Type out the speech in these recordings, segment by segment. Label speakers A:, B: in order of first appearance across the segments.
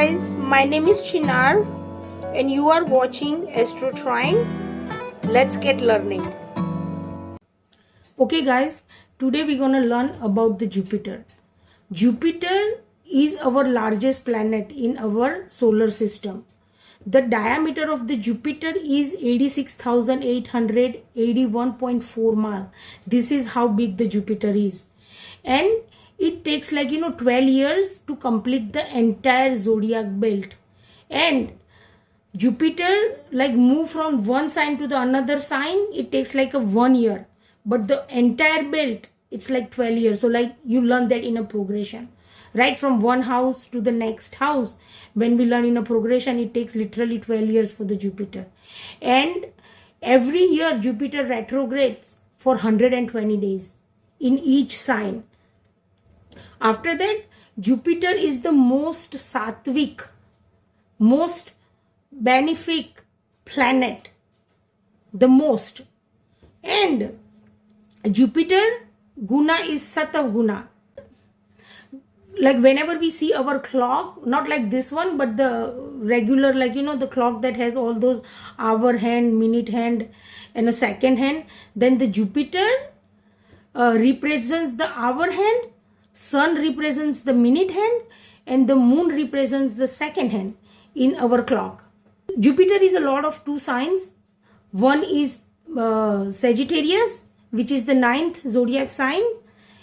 A: guys, my name is Chinar and you are watching Astrology. Let's get learning. Okay guys, today we're gonna learn about the Jupiter. Jupiter is our largest planet in our solar system. The diameter of the Jupiter is 86,881.4 miles. This is how big the Jupiter is. And it takes 12 years to complete the entire zodiac belt. And Jupiter move from one sign to the another sign, it takes a 1 year. But the entire belt, it's 12 years. So you learn that in a progression. Right from one house to the next house. When we learn in a progression, it takes literally 12 years for the Jupiter. And every year Jupiter retrogrades for 120 days in each sign. After that, Jupiter is the most sattvic, most benefic planet. The most. And Jupiter guna is Satav guna. Whenever we see our clock, not like this one, but the regular, the clock that has all those hour hand, minute hand, and a second hand, then the Jupiter represents the hour hand, Sun represents the minute hand, and the Moon represents the second hand in our clock. Jupiter is a lot of two signs. One is Sagittarius, which is the 9th zodiac sign,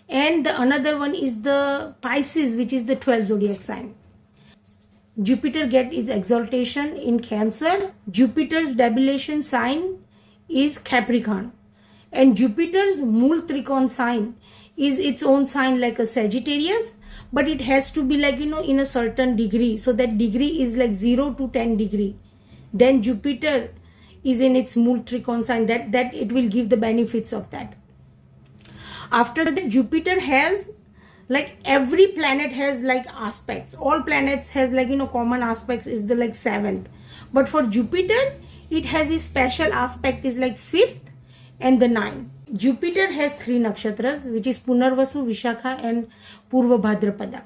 A: and the another one is the Pisces, which is the 12th zodiac sign. Jupiter gets its exaltation in Cancer. Jupiter's debilation sign is Capricorn, and Jupiter's Mool Trikon sign is its own sign like a Sagittarius, but it has to be in a certain degree. So that degree is 0 to 10 degree. Then Jupiter is in its Mool Trikon sign, that it will give the benefits of that. After that, Jupiter has every planet has aspects. All planets has common aspects is the 7th. But for Jupiter, it has a special aspect is 5th and the 9th. Jupiter has 3 nakshatras, which is Punarvasu, Vishakha and Purva Bhadrapada.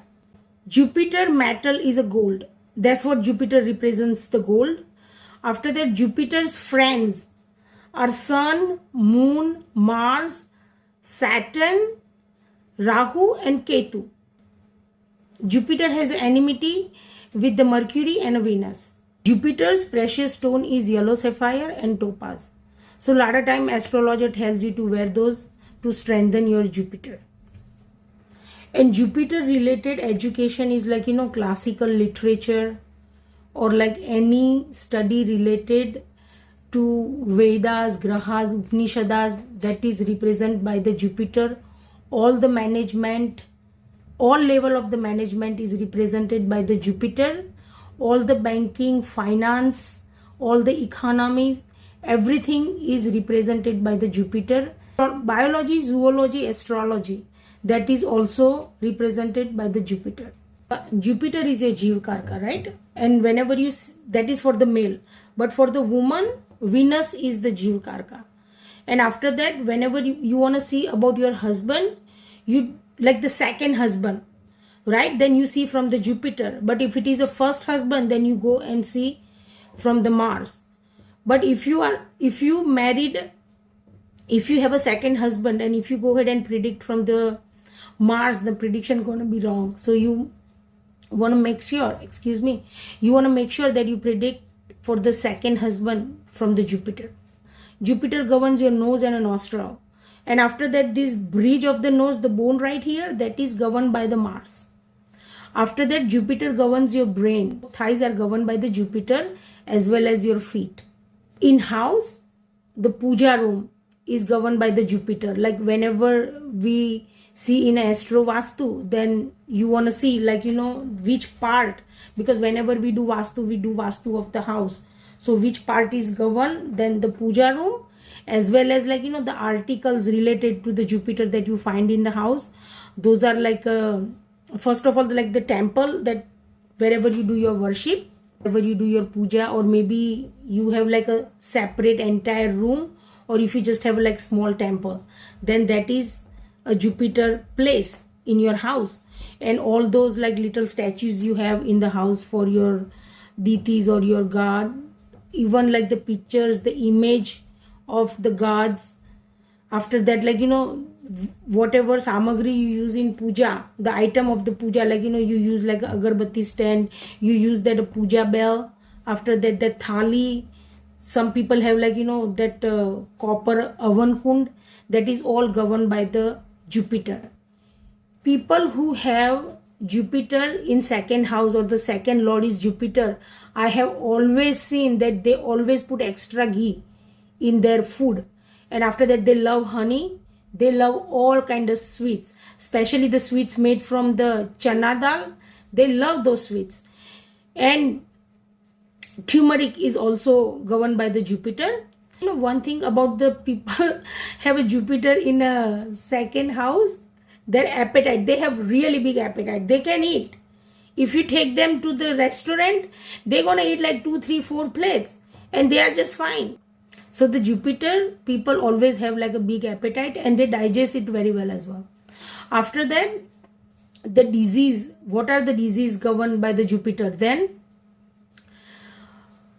A: Jupiter metal is a gold. That's what Jupiter represents, the gold. After that, Jupiter's friends are Sun, Moon, Mars, Saturn, Rahu and Ketu. Jupiter has enmity with the Mercury and Venus. Jupiter's precious stone is yellow sapphire and topaz. So a lot of time astrologer tells you to wear those to strengthen your Jupiter. And Jupiter related education is classical literature or any study related to Vedas, Grahas, Upanishads, that is represented by the Jupiter. All the management, all level of the management is represented by the Jupiter. All the banking, finance, all the economies, everything is represented by the Jupiter. Biology, zoology, astrology, that is also represented by the Jupiter. Jupiter is your Jeev Karka, right? And whenever you, that is for the male. But for the woman, Venus is the Jeev Karka. And after that, whenever you want to see about your husband, you like the second husband, right? Then you see from the Jupiter. But if it is a first husband, then you go and see from the Mars. But if you have a second husband and if you go ahead and predict from the Mars, the prediction going to be wrong. So you want to make sure, you want to make sure that you predict for the second husband from the Jupiter. Jupiter governs your nose and a nostril. And after that, this bridge of the nose, the bone right here, that is governed by the Mars. After that, Jupiter governs your brain. Thighs are governed by the Jupiter as well as your feet. In house, the puja room is governed by the Jupiter. Whenever we see in Astro Vastu, then you want to see which part, because whenever we do Vastu of the house. So which part is governed, then the puja room, as well as the articles related to the Jupiter that you find in the house. Those are first of all the temple, that wherever you do your worship, wherever you do your puja, or maybe you have a separate entire room, or if you just have small temple, then that is a Jupiter place. in your house, and all those like little statues you have in the house for your deities or your god, even like the pictures, the image of the gods. After that, like whatever samagri you use in puja, the item of the puja, like you use like a agarbatti stand, you use that a puja bell. After that, that thali, some people have like that copper oven kund, that is all governed by the Jupiter. People who have Jupiter in second house, or the second lord is Jupiter, I have always seen that they always put extra ghee in their food. And after that, they love honey, they love all kind of sweets, especially the sweets made from the chana dal. They love those sweets. And turmeric is also governed by the Jupiter. One thing about the people have a Jupiter in a second house, their appetite, they have really big appetite, they can eat. If you take them to the restaurant, they're gonna eat like 2, 3, 4 plates, and they are just fine. So the Jupiter people always have like a big appetite, and they digest it very well as well. After that, the disease, what are the disease governed by the Jupiter? Then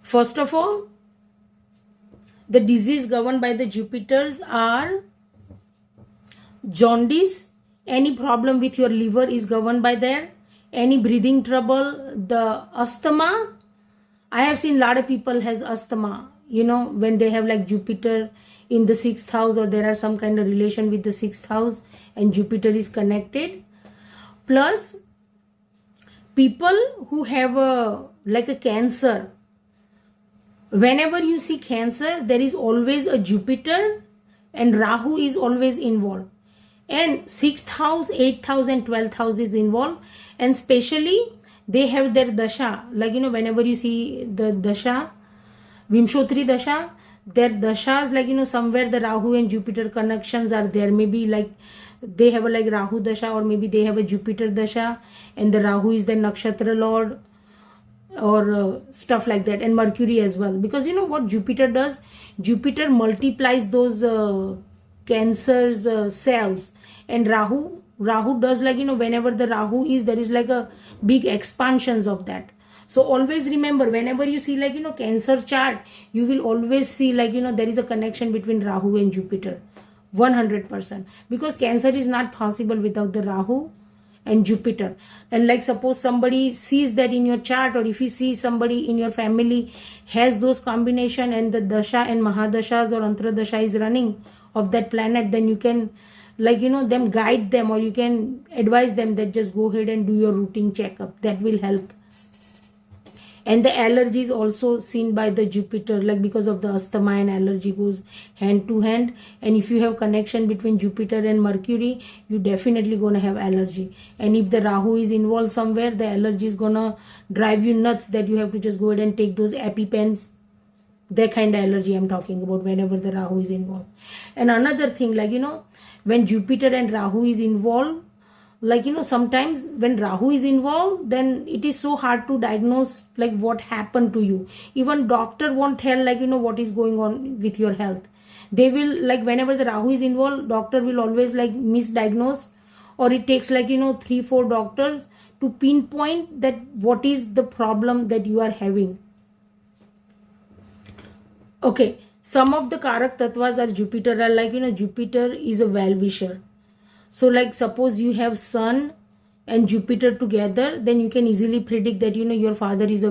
A: first of all, the disease governed by the Jupiters are jaundice. Any problem with your liver is governed by there. Any breathing trouble, the asthma. I have seen a lot of people has asthma, when they have like Jupiter in the 6th house, or there are some kind of relation with the 6th house and Jupiter is connected. Plus, people who have like a cancer, whenever you see cancer, there is always a Jupiter, and Rahu is always involved. And 6th house, 8th house and 12th house is involved. And especially they have their dasha, like whenever you see the dasha, Vimshotri dasha, their dashas, like somewhere the Rahu and Jupiter connections are there. Maybe like they have a like Rahu dasha, or maybe they have a Jupiter dasha, and the Rahu is the nakshatra lord, or stuff like that. And Mercury as well, because what Jupiter does, Jupiter multiplies those cancer's cells, and Rahu does like whenever the Rahu is, there is like a big expansions of that. So always remember, whenever you see like cancer chart, you will always see like there is a connection between Rahu and Jupiter, 100%, because cancer is not possible without the Rahu and Jupiter. And like suppose somebody sees that in your chart, or if you see somebody in your family has those combination, and the dasha and mahadashas or antradasha is running of that planet, then you can like them guide them, or you can advise them that just go ahead and do your routine checkup. That will help. And the allergy is also seen by the Jupiter, like because of the asthma and allergy goes hand to hand. And if you have connection between Jupiter and Mercury, you definitely gonna have allergy. And if the Rahu is involved somewhere, the allergy is gonna drive you nuts, that you have to just go ahead and take those EpiPens. That kind of allergy I'm talking about, whenever the Rahu is involved. And another thing, like when Jupiter and Rahu is involved, like sometimes when Rahu is involved, then it is so hard to diagnose like what happened to you. Even doctor won't tell like what is going on with your health. They will like, whenever the Rahu is involved, doctor will always like misdiagnose, or it takes like 3, 4 doctors to pinpoint that what is the problem that you are having. Okay, some of the Karak tattvas are Jupiter, are like Jupiter is a well-wisher. So like suppose you have Sun and Jupiter together, then you can easily predict that your father is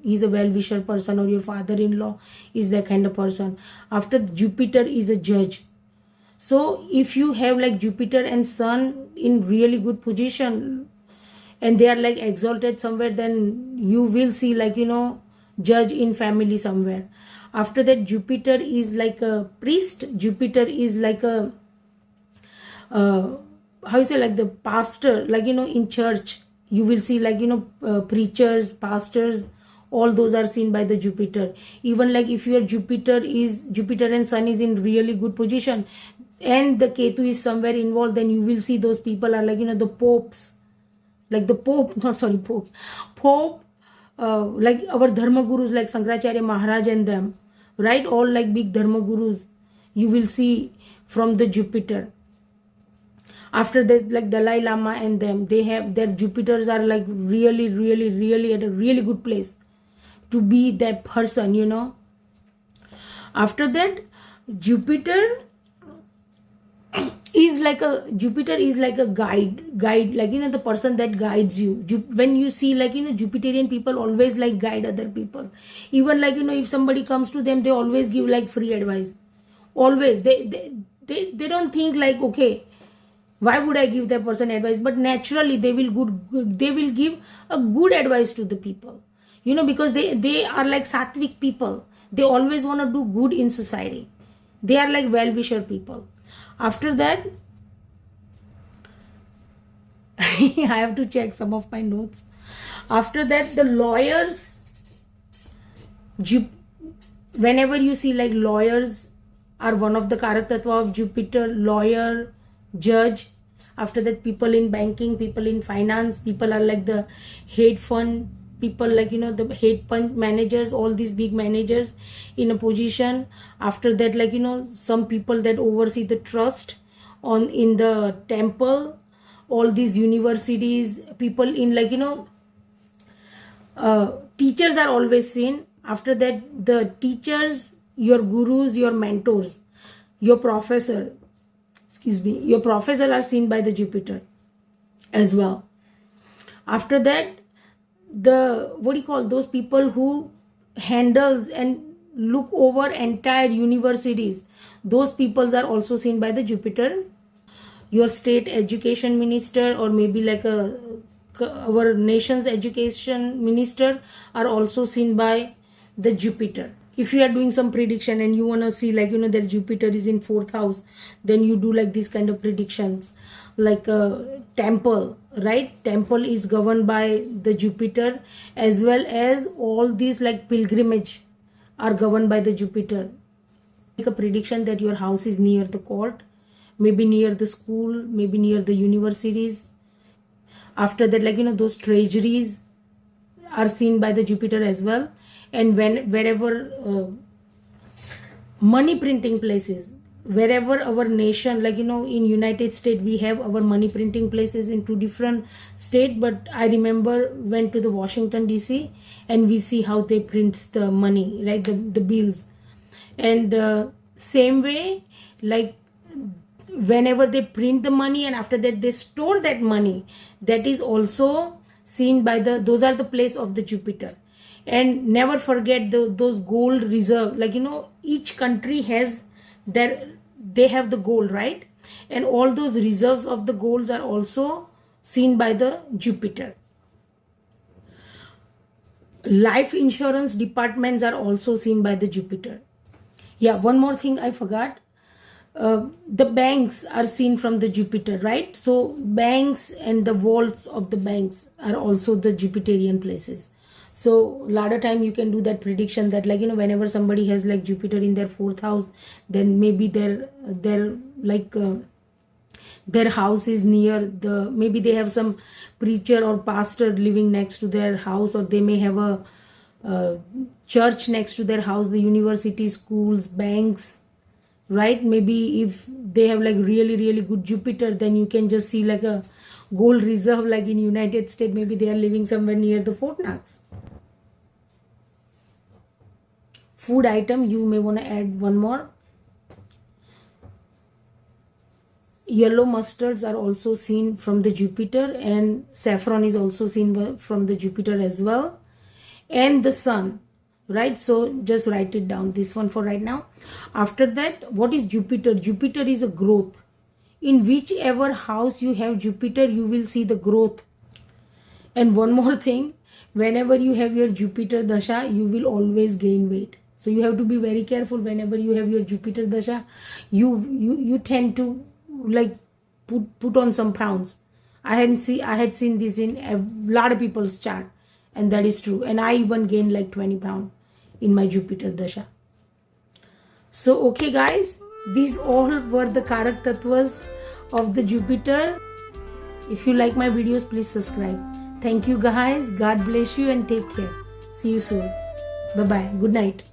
A: he's a well-wisher person, or your father-in-law is that kind of person. After, Jupiter is a judge. So if you have like Jupiter and Sun in really good position, and they are like exalted somewhere, then you will see like judge in family somewhere. After that, Jupiter is like a priest. Jupiter is like a how you say, like the pastor, like in church you will see like preachers, pastors, all those are seen by the Jupiter. Even like if your Jupiter and Sun is in really good position, and the Ketu is somewhere involved, then you will see those people are like the popes, like the Pope, not sorry, Pope, like our Dharma Gurus like Shankaracharya Maharaj and them, right? All like big Dharma Gurus you will see from the Jupiter. After this, like Dalai Lama and them, they have their Jupiters are like really, really, really at a really good place to be that person, you know. After that, Jupiter is like a guide, like, you know, the person that guides you. When you see, like, you know, Jupiterian people always like guide other people. Even, like, you know, if somebody comes to them, they always give like free advice. Always. They don't think like, okay, why would I give that person advice? But naturally they will give a good advice to the people, you know, because they are like sattvic people. They always want to do good in society. They are like well-wisher people. After that, I have to check some of my notes. After that, the lawyers, whenever you see like lawyers are one of the Karak Tattva of Jupiter, lawyer, judge. After that, people in banking, people in finance, people are like the hedge fund people, like, you know, the hedge fund managers, all these big managers in a position. After that, like, you know, some people that oversee the trust in the temple, all these universities, people in, like, you know, teachers are always seen. After that, the teachers, your gurus, your mentors, your professor are seen by the Jupiter as well. After that, those people who handles and look over entire universities, those peoples are also seen by the Jupiter. Your state education minister, or maybe like our nation's education minister, are also seen by the Jupiter. If you are doing some prediction and you want to see, like, you know, that Jupiter is in 4th house, then you do like these kind of predictions. Like temple, right? Temple is governed by the Jupiter, as well as all these like pilgrimage are governed by the Jupiter. Make a prediction that your house is near the court, maybe near the school, maybe near the universities. After that, like, you know, those treasuries are seen by the Jupiter as well. And wherever money printing places, wherever our nation, like, you know, in United States we have our money printing places in 2 different states, but I remember went to the Washington DC and we see how they print the money, like the bills. And same way, like, whenever they print the money and after that they store that money, that is also seen by those are the place of the Jupiter. And never forget those gold reserve, like, you know, each country has they have the gold, right? And all those reserves of the golds are also seen by the Jupiter. Life insurance departments are also seen by the Jupiter. Yeah, one more thing I forgot. The banks are seen from the Jupiter, right? So banks and the vaults of the banks are also the Jupiterian places. So a lot of time you can do that prediction that, like, you know, whenever somebody has like Jupiter in their 4th house, then maybe their house is near maybe they have some preacher or pastor living next to their house, or they may have a church next to their house, the university, schools, banks, right? Maybe if they have like really, really good Jupiter, then you can just see like a gold reserve, like in United States, maybe they are living somewhere near the Fort Knox. Food item, you may want to add one more. Yellow mustards are also seen from the Jupiter, and saffron is also seen from the Jupiter as well, and the sun, right? So just write it down, this one for right now. After that, what is Jupiter? Jupiter is a growth. In whichever house you have Jupiter, you will see the growth. And one more thing, whenever you have your Jupiter dasha, you will always gain weight. So you have to be very careful. Whenever you have your Jupiter dasha, you tend to like put on some pounds. I had seen this in a lot of people's chart, and that is true. And I even gained like 20 pounds in my Jupiter dasha. So okay guys, these all were the Karak Tattvas of the Jupiter. If you like my videos, please subscribe. Thank you guys. God bless you and take care. See you soon. Bye bye. Good night.